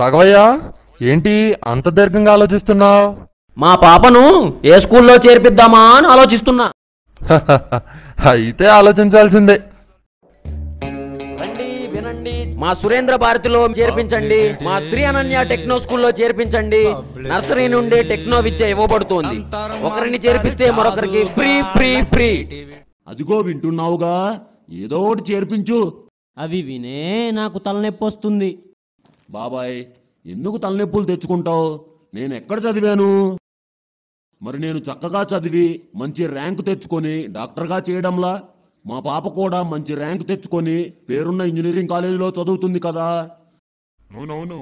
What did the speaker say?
రాఘవయ్య, ఏంటి అంత దీర్ఘంగా ఆలోచిస్తున్నావు? మా పాపను ఏ స్కూల్లో చేర్పిద్దామా అని ఆలోచిస్తున్నా. అయితే ఆలోచించాల్సిందే. రండి వినండి, మా సురేంద్ర భారతిలో చేర్పించండి, మా శ్రీ అనన్య టెక్నో స్కూల్లో చేర్పించండి. నర్సరీ నుండి టెక్నో విద్య ఇవ్వబడుతోంది. ఒకరిని చేర్పిస్తే మరొకరికి ఫ్రీ ఫ్రీ ఫ్రీ. అదిగో వింటున్నావుగా, ఏదో ఒకటి చేర్పించు. అవి వినే నాకు తలనొప్పి వస్తుంది. బాబాయ్, ఎందుకు తలనొప్పులు తెచ్చుకుంటావు? నేను ఎక్కడ చదివాను? మరి నేను చక్కగా చదివి మంచి ర్యాంకు తెచ్చుకొని డాక్టర్గా చేయడంలా మా పాప కూడా మంచి ర్యాంక్ తెచ్చుకొని పేరున్న ఇంజనీరింగ్ కాలేజీలో చదువుతుంది కదా. అవునవును,